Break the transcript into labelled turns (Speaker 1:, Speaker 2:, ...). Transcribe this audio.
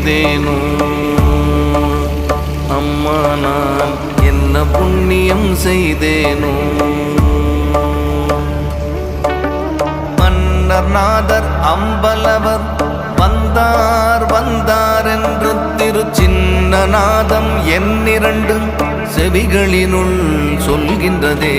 Speaker 1: செய்தேனோ அம்மா நான் என்ன புண்ணியம் செய்தேனோ. மன்னர்நாதர் அம்பலவர் வந்தார் வந்தார் என்று திரு சின்னநாதம் என்னிரண்டு செவிகளினுள் சொல்கின்றதே.